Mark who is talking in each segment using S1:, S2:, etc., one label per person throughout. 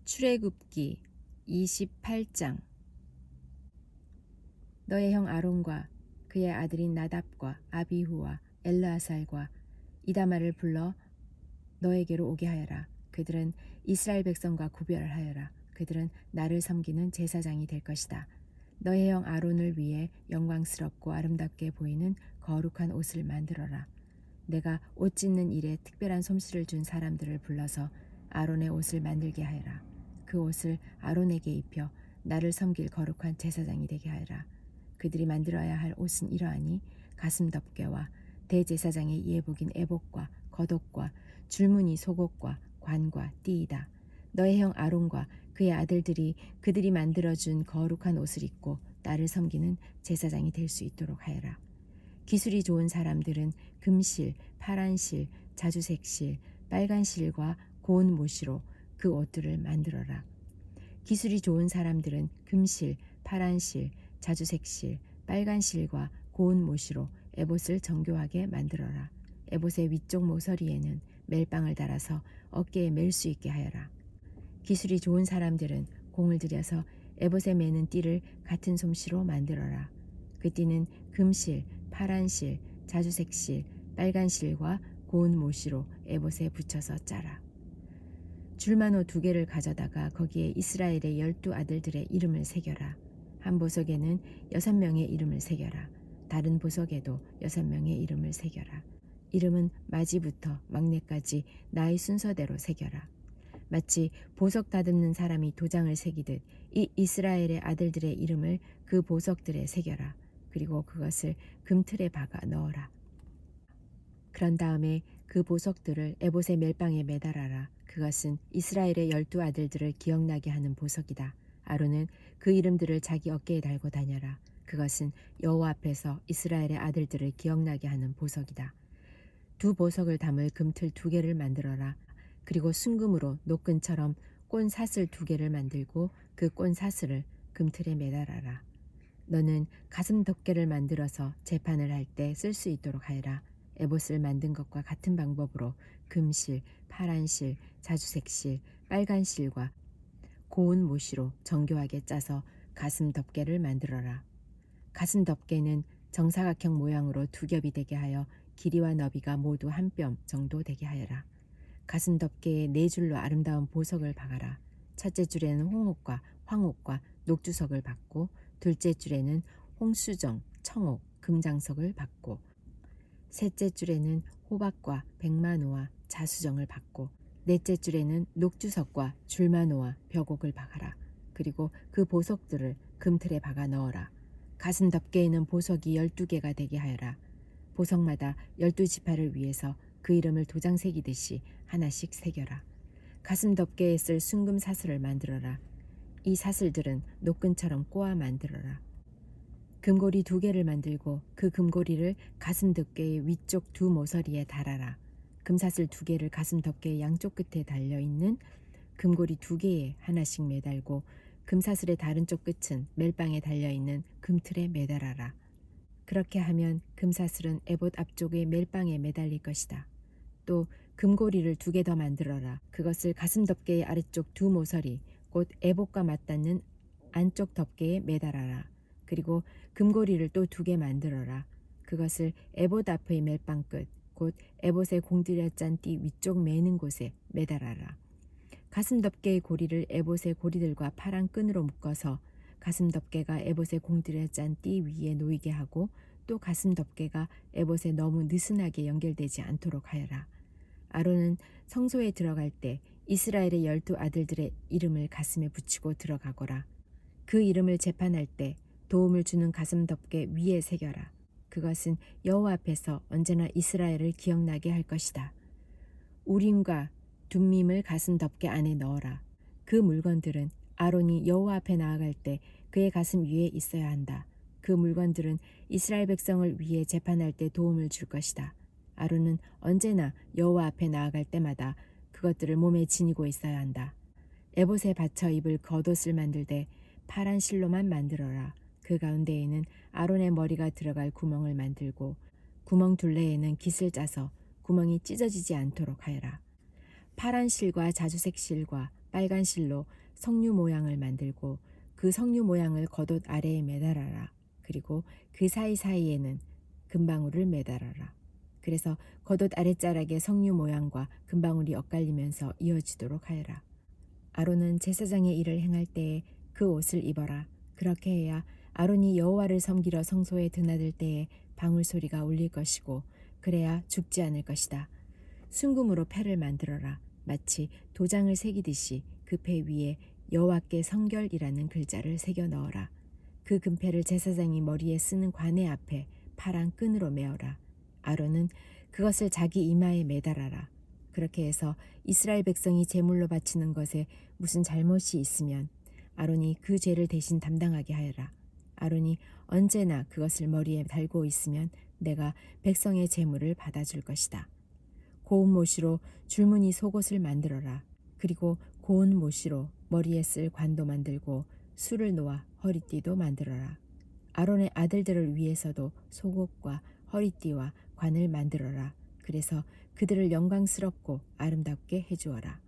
S1: 출애굽기 28장. 너의 형 아론과 그의 아들인 나답과 아비후와 엘르아살과 이다말을 불러 너에게로 오게 하여라. 그들은 이스라엘 백성과 구별하여라. 그들은 나를 섬기는 제사장이 될 것이다. 너의 형 아론을 위해 영광스럽고 아름답게 보이는 거룩한 옷을 만들어라. 내가 옷 찢는 일에 특별한 솜씨를 준 사람들을 불러서 아론의 옷을 만들게 하여라. 그 옷을 아론에게 입혀 나를 섬길 거룩한 제사장이 되게 하여라. 그들이 만들어야 할 옷은 이러하니 가슴 덮개와 대제사장의 예복인 에복과 겉옷과 줄무늬 속옷과 관과 띠이다. 너의 형 아론과 그의 아들들이 그들이 만들어준 거룩한 옷을 입고 나를 섬기는 제사장이 될 수 있도록 하여라. 기술이 좋은 사람들은 금실, 파란실, 자주색실, 빨간실과 고운 모시로 그 옷들을 만들어라. 기술이 좋은 사람들은 금실, 파란실, 자주색실, 빨간실과 고운 모시로 에봇을 정교하게 만들어라. 에봇의 위쪽 모서리에는 멜빵을 달아서 어깨에 멜 수 있게 하여라. 기술이 좋은 사람들은 공을 들여서 에봇에 매는 띠를 같은 솜씨로 만들어라. 그 띠는 금실, 파란실, 자주색실, 빨간실과 고운 모시로 에봇에 붙여서 짜라. 줄만호 2개를 가져다가 거기에 이스라엘의 12 아들들의 이름을 새겨라. 한 보석에는 6명의 이름을 새겨라. 다른 보석에도 6명의 이름을 새겨라. 이름은 마지부터 막내까지 나의 순서대로 새겨라. 마치 보석 다듬는 사람이 도장을 새기듯 이 이스라엘의 아들들의 이름을 그 보석들에 새겨라. 그리고 그것을 금틀에 박아 넣어라. 그런 다음에 그 보석들을 에봇의 멜빵에 매달아라. 그것은 이스라엘의 12 아들들을 기억나게 하는 보석이다. 아론은 그 이름들을 자기 어깨에 달고 다녀라. 그것은 여호와 앞에서 이스라엘의 아들들을 기억나게 하는 보석이다. 2 보석을 담을 금틀 2개를 만들어라. 그리고 순금으로 노끈처럼 꼰사슬 2개를 만들고 그 꼰사슬을 금틀에 매달아라. 너는 가슴 덮개를 만들어서 재판을 할 때 쓸 수 있도록 하여라. 에봇을 만든 것과 같은 방법으로 금실, 파란실, 자주색실, 빨간실과 고운 모시로 정교하게 짜서 가슴 덮개를 만들어라. 가슴 덮개는 정사각형 모양으로 2겹이 되게 하여 길이와 너비가 모두 1뼘 정도 되게 하여라. 가슴 덮개에 4줄로 아름다운 보석을 박아라. 첫째 줄에는 홍옥과 황옥과 녹주석을 박고, 둘째 줄에는 홍수정, 청옥, 금장석을 박고, 셋째 줄에는 호박과 백마노와 자수정을 박고, 넷째 줄에는 녹주석과 줄마노와 벽옥을 박아라. 그리고 그 보석들을 금틀에 박아 넣어라. 가슴 덮개에는 보석이 12개가 되게 하여라. 보석마다 12지파를 위해서 그 이름을 도장 새기듯이 하나씩 새겨라. 가슴 덮개에 쓸 순금 사슬을 만들어라. 이 사슬들은 노끈처럼 꼬아 만들어라. 금고리 2개를 만들고 그 금고리를 가슴 덮개의 위쪽 2 모서리에 달아라. 금사슬 2개를 가슴 덮개의 양쪽 끝에 달려있는 금고리 2개에 하나씩 매달고, 금사슬의 다른 쪽 끝은 멜빵에 달려있는 금틀에 매달아라. 그렇게 하면 금사슬은 에봇 앞쪽의 멜빵에 매달릴 것이다. 또 금고리를 2개 더 만들어라. 그것을 가슴 덮개의 아래쪽 2 모서리, 곧 에봇과 맞닿는 안쪽 덮개에 매달아라. 그리고 금고리를 또 2개 만들어라. 그것을 에봇 앞의 멜빵 끝, 곧 에봇에 공들여 짠 띠 위쪽 매는 곳에 매달아라. 가슴 덮개의 고리를 에봇의 고리들과 파란 끈으로 묶어서 가슴 덮개가 에봇에 공들여 짠 띠 위에 놓이게 하고, 또 가슴 덮개가 에봇에 너무 느슨하게 연결되지 않도록 하여라. 아론은 성소에 들어갈 때 이스라엘의 12 아들들의 이름을 가슴에 붙이고 들어가거라. 그 이름을 재판할 때 도움을 주는 가슴 덮개 위에 새겨라. 그것은 여호와 앞에서 언제나 이스라엘을 기억나게 할 것이다. 우림과 둠밈을 가슴 덮개 안에 넣어라. 그 물건들은 아론이 여호와 앞에 나아갈 때 그의 가슴 위에 있어야 한다. 그 물건들은 이스라엘 백성을 위해 재판할 때 도움을 줄 것이다. 아론은 언제나 여호와 앞에 나아갈 때마다 그것들을 몸에 지니고 있어야 한다. 에봇에 받쳐 입을 겉옷을 만들 때 파란 실로만 만들어라. 그 가운데에는 아론의 머리가 들어갈 구멍을 만들고, 구멍 둘레에는 깃을 짜서 구멍이 찢어지지 않도록 하여라. 파란 실과 자주색 실과 빨간 실로 석류 모양을 만들고 그 석류 모양을 겉옷 아래에 매달아라. 그리고 그 사이사이에는 금방울을 매달아라. 그래서 겉옷 아랫자락에 석류 모양과 금방울이 엇갈리면서 이어지도록 하여라. 아론은 제사장의 일을 행할 때에 그 옷을 입어라. 그렇게 해야 아론이 여호와를 섬기러 성소에 드나들 때에 방울 소리가 울릴 것이고 그래야 죽지 않을 것이다. 순금으로 패를 만들어라. 마치 도장을 새기듯이 그 패 위에 여호와께 성결이라는 글자를 새겨 넣어라. 그 금패를 제사장이 머리에 쓰는 관의 앞에 파란 끈으로 메어라. 아론은 그것을 자기 이마에 매달아라. 그렇게 해서 이스라엘 백성이 제물로 바치는 것에 무슨 잘못이 있으면 아론이 그 죄를 대신 담당하게 하여라. 아론이 언제나 그것을 머리에 달고 있으면 내가 백성의 제물을 받아줄 것이다. 고운 모시로 줄무늬 속옷을 만들어라. 그리고 고운 모시로 머리에 쓸 관도 만들고 술을 놓아 허리띠도 만들어라. 아론의 아들들을 위해서도 속옷과 허리띠와 관을 만들어라. 그래서 그들을 영광스럽고 아름답게 해주어라.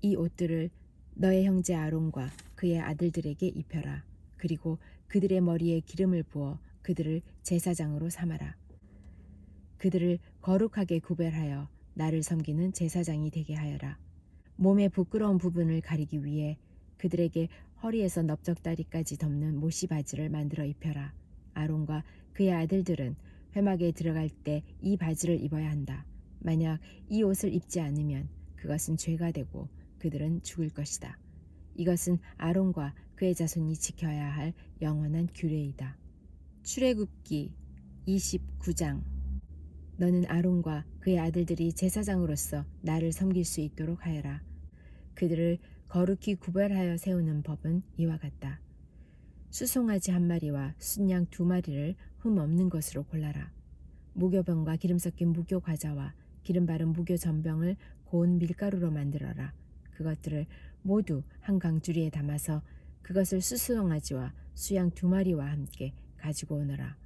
S1: 이 옷들을 너의 형제 아론과 그의 아들들에게 입혀라. 그리고 그들의 머리에 기름을 부어 그들을 제사장으로 삼아라. 그들을 거룩하게 구별하여 나를 섬기는 제사장이 되게 하여라. 몸의 부끄러운 부분을 가리기 위해 그들에게 허리에서 넓적다리까지 덮는 모시 바지를 만들어 입혀라. 아론과 그의 아들들은 회막에 들어갈 때 이 바지를 입어야 한다. 만약 이 옷을 입지 않으면 그것은 죄가 되고 그들은 죽을 것이다. 이것은 아론과 그의 자손이 지켜야 할 영원한 규례이다. 출애굽기 29장. 너는 아론과 그의 아들들이 제사장으로서 나를 섬길 수 있도록 하여라. 그들을 거룩히 구별하여 세우는 법은 이와 같다. 수송아지 1마리와 순양 2마리를 흠 없는 것으로 골라라. 무교병과 기름 섞인 무교 과자와 기름 바른 무교 전병을 고운 밀가루로 만들어라. 그것들을 모두 한 강주리에 담아서 그것을 수송아지와 수양 2마리와 함께 가지고 오너라.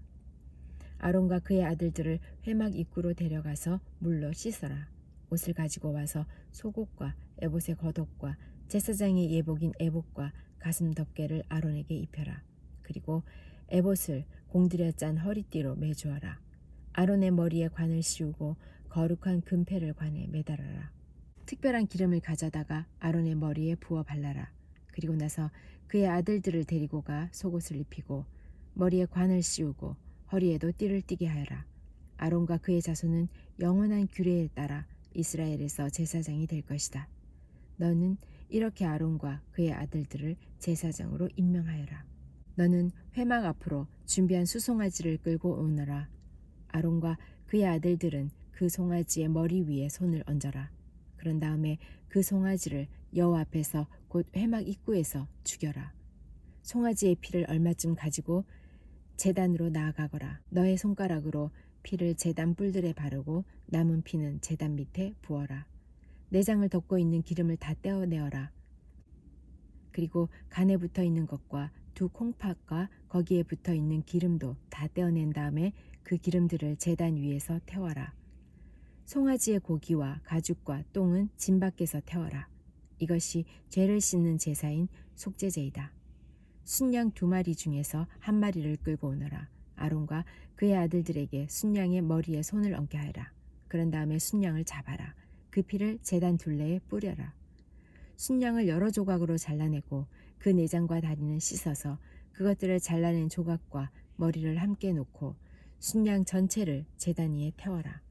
S1: 아론과 그의 아들들을 회막 입구로 데려가서 물로 씻어라. 옷을 가지고 와서 속옷과 에봇의 겉옷과 제사장의 예복인 에봇과 가슴 덮개를 아론에게 입혀라. 그리고 에봇을 공들여 짠 허리띠로 매주어라. 아론의 머리에 관을 씌우고 거룩한 금패를 관에 매달아라. 특별한 기름을 가져다가 아론의 머리에 부어 발라라. 그리고 나서 그의 아들들을 데리고 가 속옷을 입히고 머리에 관을 씌우고 허리에도 띠를 띠게 하여라. 아론과 그의 자손은 영원한 규례에 따라 이스라엘에서 제사장이 될 것이다. 너는 이렇게 아론과 그의 아들들을 제사장으로 임명하여라. 너는 회막 앞으로 준비한 수송아지를 끌고 오너라. 아론과 그의 아들들은 그 송아지의 머리 위에 손을 얹어라. 그런 다음에 그 송아지를 여호와 앞에서 곧 회막 입구에서 죽여라. 송아지의 피를 얼마쯤 가지고 제단으로 나아가거라. 너의 손가락으로 피를 제단 뿔들에 바르고 남은 피는 제단 밑에 부어라. 내장을 덮고 있는 기름을 다 떼어내어라. 그리고 간에 붙어 있는 것과 두 콩팥과 거기에 붙어 있는 기름도 다 떼어낸 다음에 그 기름들을 제단 위에서 태워라. 송아지의 고기와 가죽과 똥은 진 밖에서 태워라. 이것이 죄를 씻는 제사인 속죄제이다. 순양 2마리 중에서 1마리를 끌고 오너라. 아론과 그의 아들들에게 순양의 머리에 손을 얹게 하여라. 그런 다음에 순양을 잡아라. 그 피를 제단 둘레에 뿌려라. 순양을 여러 조각으로 잘라내고 그 내장과 다리는 씻어서 그것들을 잘라낸 조각과 머리를 함께 놓고 순양 전체를 제단 위에 태워라.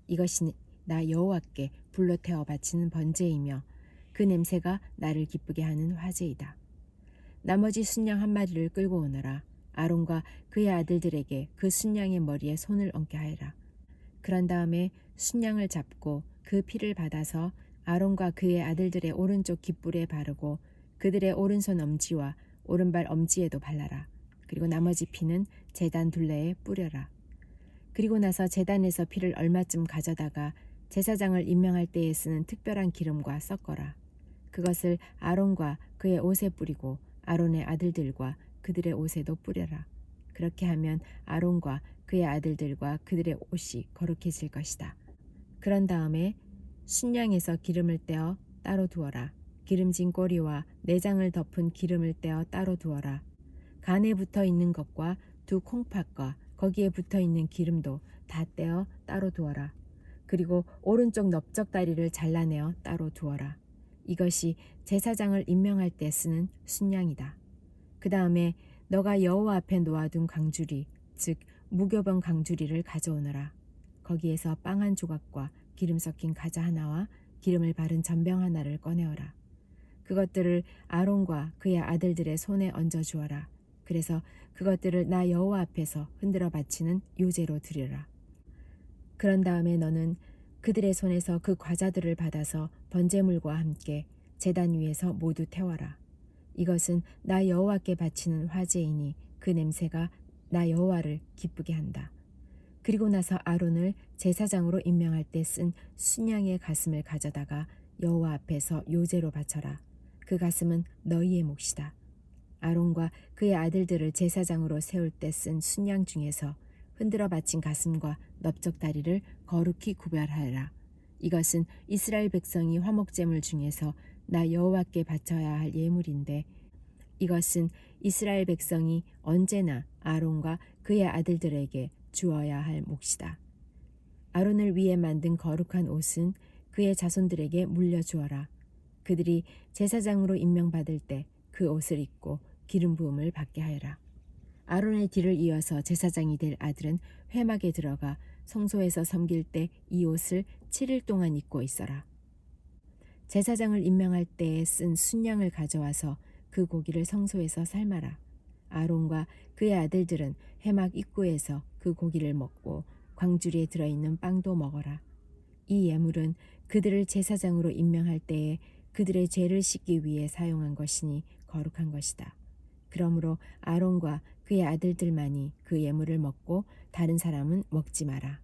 S1: 이것이 나 여호와께 불로 태워 바치는 번제이며 그 냄새가 나를 기쁘게 하는 화제이다. 나머지 순양 1마리를 끌고 오너라. 아론과 그의 아들들에게 그 순양의 머리에 손을 얹게 하여라. 그런 다음에 순양을 잡고 그 피를 받아서 아론과 그의 아들들의 오른쪽 깃불에 바르고 그들의 오른손 엄지와 오른발 엄지에도 발라라. 그리고 나머지 피는 제단 둘레에 뿌려라. 그리고 나서 제단에서 피를 얼마쯤 가져다가 제사장을 임명할 때에 쓰는 특별한 기름과 섞어라. 그것을 아론과 그의 옷에 뿌리고 아론의 아들들과 그들의 옷에도 뿌려라. 그렇게 하면 아론과 그의 아들들과 그들의 옷이 거룩해질 것이다. 그런 다음에 순양에서 기름을 떼어 따로 두어라. 기름진 꼬리와 내장을 덮은 기름을 떼어 따로 두어라. 간에 붙어 있는 것과 두 콩팥과 거기에 붙어 있는 기름도 다 떼어 따로 두어라. 그리고 오른쪽 넓적 다리를 잘라내어 따로 두어라. 이것이 제사장을 임명할 때 쓰는 순양이다. 그 다음에 너가 여호와 앞에 놓아둔 강주리, 즉 무교병 강주리를 가져오너라. 거기에서 빵 한 조각과 기름 섞인 가자 하나와 기름을 바른 전병 하나를 꺼내어라. 그것들을 아론과 그의 아들들의 손에 얹어 주어라. 그래서 그것들을 나 여호와 앞에서 흔들어 바치는 요제로 드리라. 그런 다음에 너는 그들의 손에서 그 과자들을 받아서 번제물과 함께 제단 위에서 모두 태워라. 이것은 나 여호와께 바치는 화제이니 그 냄새가 나 여호와를 기쁘게 한다. 그리고 나서 아론을 제사장으로 임명할 때 쓴 순양의 가슴을 가져다가 여호와 앞에서 요제로 바쳐라. 그 가슴은 너희의 몫이다. 아론과 그의 아들들을 제사장으로 세울 때 쓴 순양 중에서 흔들어 바친 가슴과 넓적 다리를 거룩히 구별하여라. 이것은 이스라엘 백성이 화목제물 중에서 나 여호와께 바쳐야 할 예물인데 이것은 이스라엘 백성이 언제나 아론과 그의 아들들에게 주어야 할 몫이다. 아론을 위해 만든 거룩한 옷은 그의 자손들에게 물려주어라. 그들이 제사장으로 임명받을 때 그 옷을 입고 기름 부음을 받게 하여라. 아론의 뒤를 이어서 제사장이 될 아들은 회막에 들어가 성소에서 섬길 때 이 옷을 7일 동안 입고 있어라. 제사장을 임명할 때에 쓴 순양을 가져와서 그 고기를 성소에서 삶아라. 아론과 그의 아들들은 회막 입구에서 그 고기를 먹고 광주리에 들어있는 빵도 먹어라. 이 예물은 그들을 제사장으로 임명할 때에 그들의 죄를 씻기 위해 사용한 것이니 거룩한 것이다. 그러므로 아론과 그의 아들들만이 그 예물을 먹고 다른 사람은 먹지 마라.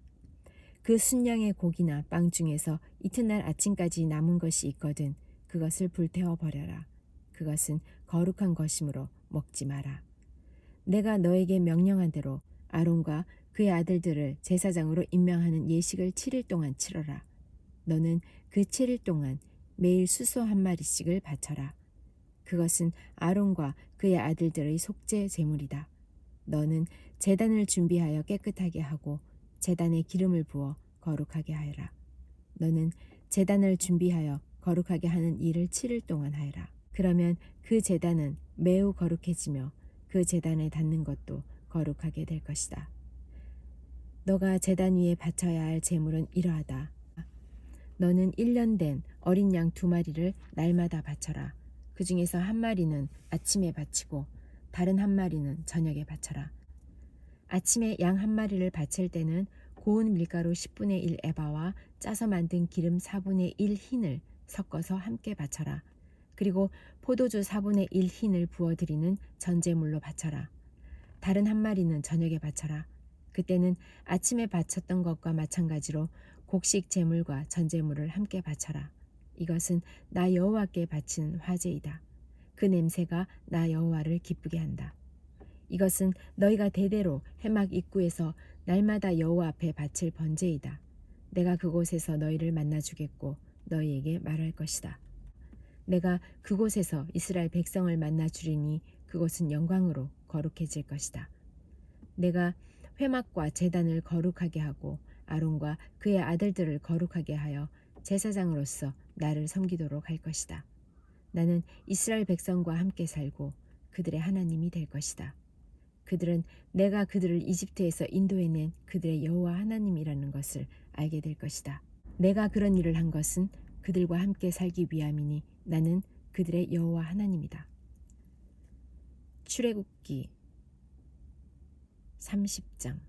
S1: 그 순양의 고기나 빵 중에서 이튿날 아침까지 남은 것이 있거든 그것을 불태워 버려라. 그것은 거룩한 것이므로 먹지 마라. 내가 너에게 명령한 대로 아론과 그의 아들들을 제사장으로 임명하는 예식을 7일 동안 치러라. 너는 그 7일 동안 매일 수소 한 마리씩을 바쳐라. 그것은 아론과 그의 아들들의 속죄 제물이다. 너는 제단을 준비하여 깨끗하게 하고 제단에 기름을 부어 거룩하게 하여라. 너는 제단을 준비하여 거룩하게 하는 일을 7일 동안 하여라. 그러면 그 제단은 매우 거룩해지며 그 제단에 닿는 것도 거룩하게 될 것이다. 너가 제단 위에 바쳐야 할 제물은 이러하다. 너는 1년 된 어린 양 2마리를 날마다 바쳐라. 그 중에서 한 마리는 아침에 바치고 다른 한 마리는 저녁에 바쳐라. 아침에 양 한 마리를 바칠 때는 고운 밀가루 10분의 1 에바와 짜서 만든 기름 4분의 1 흰을 섞어서 함께 바쳐라. 그리고 포도주 4분의 1 흰을 부어드리는 전제물로 바쳐라. 다른 한 마리는 저녁에 바쳐라. 그때는 아침에 바쳤던 것과 마찬가지로 곡식 제물과 전제물을 함께 바쳐라. 이것은 나 여호와께 바치는 화제이다. 그 냄새가 나 여호와를 기쁘게 한다. 이것은 너희가 대대로 회막 입구에서 날마다 여호와 앞에 바칠 번제이다. 내가 그곳에서 너희를 만나주겠고 너희에게 말할 것이다. 내가 그곳에서 이스라엘 백성을 만나주리니 그곳은 영광으로 거룩해질 것이다. 내가 회막과 제단을 거룩하게 하고 아론과 그의 아들들을 거룩하게 하여 제사장으로서 나를 섬기도록 할 것이다. 나는 이스라엘 백성과 함께 살고 그들의 하나님이 될 것이다. 그들은 내가 그들을 이집트에서 인도해낸 그들의 여호와 하나님이라는 것을 알게 될 것이다. 내가 그런 일을 한 것은 그들과 함께 살기 위함이니 나는 그들의 여호와 하나님이다. 출애굽기 30장.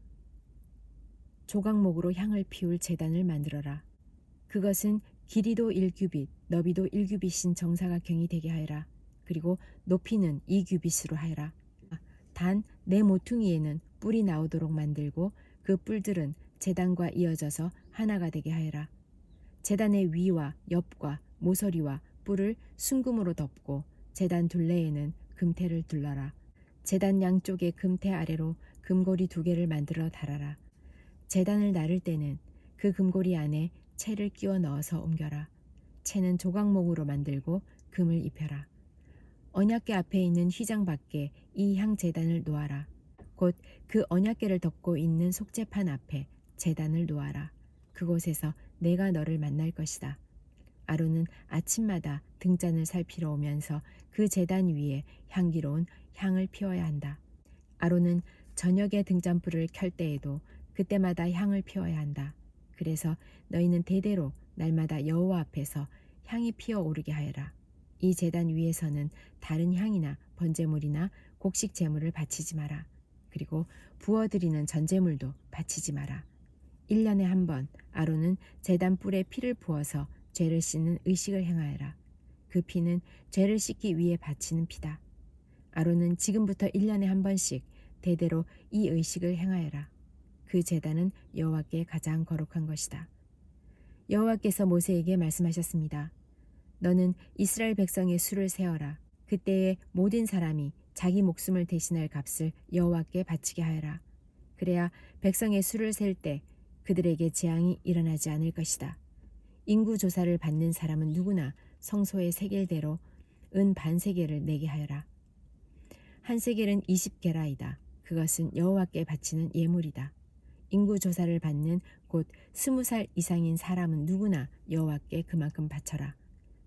S1: 조각목으로 향을 피울 제단을 만들어라. 그것은 길이도 1규빗, 너비도 1규빗인 정사각형이 되게 하여라. 그리고 높이는 2규빗으로 하여라. 단 내 모퉁이에는 뿔이 나오도록 만들고 그 뿔들은 제단과 이어져서 하나가 되게 하여라. 제단의 위와 옆과 모서리와 뿔을 순금으로 덮고 제단 둘레에는 금태를 둘러라. 제단 양쪽의 금태 아래로 금고리 2개를 만들어 달아라. 제단을 나를 때는 그 금고리 안에 채를 끼워 넣어서 옮겨라. 채는 조각목으로 만들고 금을 입혀라. 언약궤 앞에 있는 휘장 밖에 이 향 제단을 놓아라. 곧 그 언약궤를 덮고 있는 속죄판 앞에 제단을 놓아라. 그곳에서 내가 너를 만날 것이다. 아론은 아침마다 등잔을 살피러 오면서 그 제단 위에 향기로운 향을 피워야 한다. 아론은 저녁에 등잔불을 켤 때에도 그때마다 향을 피워야 한다. 그래서 너희는 대대로 날마다 여호와 앞에서 향이 피어오르게 하여라. 이 제단 위에서는 다른 향이나 번제물이나 곡식 제물을 바치지 마라. 그리고 부어드리는 전제물도 바치지 마라. 1년에 한 번 아론은 제단 뿔에 피를 부어서 죄를 씻는 의식을 행하여라. 그 피는 죄를 씻기 위해 바치는 피다. 아론은 지금부터 1년에 한 번씩 대대로 이 의식을 행하여라. 그 제단은 여호와께 가장 거룩한 것이다. 여호와께서 모세에게 말씀하셨습니다. 너는 이스라엘 백성의 수를 세어라. 그때에 모든 사람이 자기 목숨을 대신할 값을 여호와께 바치게 하여라. 그래야 백성의 수를 셀 때 그들에게 재앙이 일어나지 않을 것이다. 인구 조사를 받는 사람은 누구나 성소의 세겔대로 은 반세겔을 내게 하여라. 한 세겔은 20게라이다. 그것은 여호와께 바치는 예물이다. 인구 조사를 받는 곧 20살 이상인 사람은 누구나 여호와께 그만큼 바쳐라.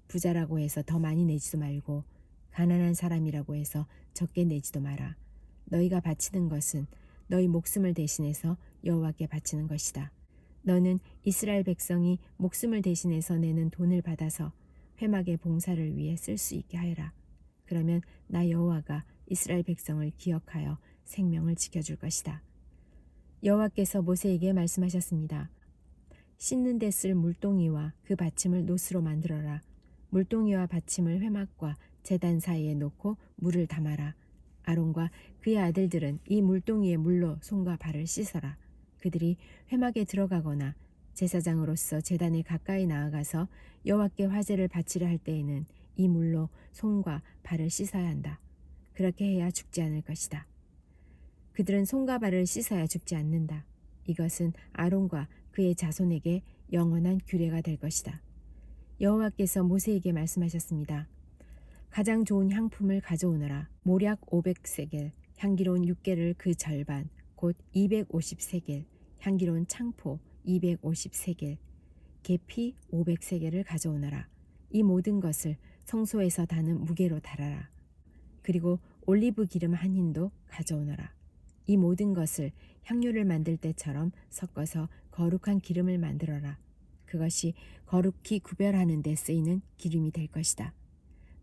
S1: 부자라고 해서 더 많이 내지도 말고 가난한 사람이라고 해서 적게 내지도 마라. 너희가 바치는 것은 너희 목숨을 대신해서 여호와께 바치는 것이다. 너는 이스라엘 백성이 목숨을 대신해서 내는 돈을 받아서 회막의 봉사를 위해 쓸 수 있게 하여라. 그러면 나 여호와가 이스라엘 백성을 기억하여 생명을 지켜줄 것이다. 여호와께서 모세에게 말씀하셨습니다. 씻는 데 쓸 물동이와 그 받침을 노스로 만들어라. 물동이와 받침을 회막과 제단 사이에 놓고 물을 담아라. 아론과 그의 아들들은 이 물동이의 물로 손과 발을 씻어라. 그들이 회막에 들어가거나 제사장으로서 제단에 가까이 나아가서 여호와께 화제를 바치려 할 때에는 이 물로 손과 발을 씻어야 한다. 그렇게 해야 죽지 않을 것이다. 그들은 손과 발을 씻어야 죽지 않는다. 이것은 아론과 그의 자손에게 영원한 규례가 될 것이다. 여호와께서 모세에게 말씀하셨습니다. 가장 좋은 향품을 가져오너라. 모략 500세겔, 향기로운 6개를 그 절반, 곧 250세겔, 향기로운 창포 250세겔, 계피 500세겔을 가져오너라. 이 모든 것을 성소에서 다는 무게로 달아라. 그리고 올리브 기름 한 흰도 가져오너라. 이 모든 것을 향료를 만들 때처럼 섞어서 거룩한 기름을 만들어라. 그것이 거룩히 구별하는 데 쓰이는 기름이 될 것이다.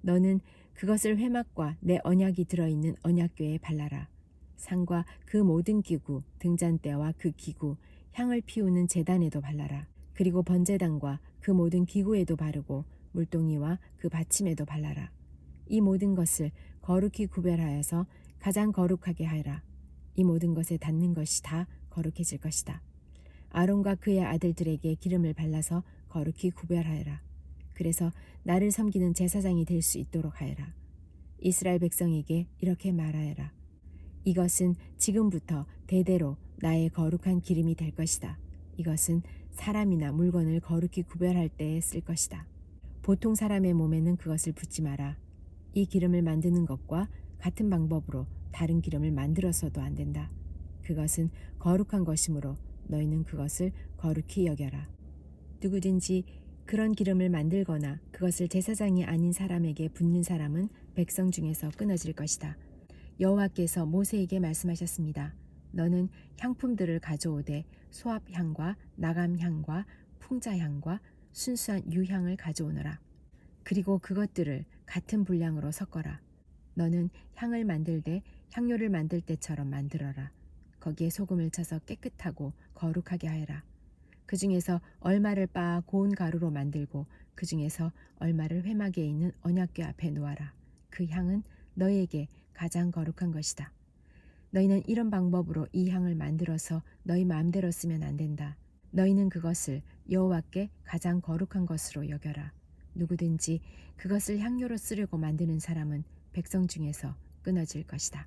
S1: 너는 그것을 회막과 내 언약이 들어있는 언약궤에 발라라. 상과 그 모든 기구, 등잔대와 그 기구, 향을 피우는 제단에도 발라라. 그리고 번제단과 그 모든 기구에도 바르고 물동이와 그 받침에도 발라라. 이 모든 것을 거룩히 구별하여서 가장 거룩하게 하여라. 이 모든 것에 닿는 것이 다 거룩해질 것이다. 아론과 그의 아들들에게 기름을 발라서 거룩히 구별하여라. 그래서 나를 섬기는 제사장이 될 수 있도록 하여라. 이스라엘 백성에게 이렇게 말하여라. 이것은 지금부터 대대로 나의 거룩한 기름이 될 것이다. 이것은 사람이나 물건을 거룩히 구별할 때에 쓸 것이다. 보통 사람의 몸에는 그것을 붓지 마라. 이 기름을 만드는 것과 같은 방법으로 다른 기름을 만들어서도 안 된다. 그것은 거룩한 것이므로 너희는 그것을 거룩히 여겨라. 누구든지 그런 기름을 만들거나 그것을 제사장이 아닌 사람에게 붓는 사람은 백성 중에서 끊어질 것이다. 여호와께서 모세에게 말씀하셨습니다. 너는 향품들을 가져오되 소합향과 나감향과 풍자향과 순수한 유향을 가져오너라. 그리고 그것들을 같은 분량으로 섞어라. 너는 향을 만들되 향료를 만들 때처럼 만들어라. 거기에 소금을 쳐서 깨끗하고 거룩하게 하여라. 그 중에서 얼마를 빻아 고운 가루로 만들고 그 중에서 얼마를 회막에 있는 언약궤 앞에 놓아라. 그 향은 너희에게 가장 거룩한 것이다. 너희는 이런 방법으로 이 향을 만들어서 너희 마음대로 쓰면 안 된다. 너희는 그것을 여호와께 가장 거룩한 것으로 여겨라. 누구든지 그것을 향료로 쓰려고 만드는 사람은 백성 중에서 끊어질 것이다.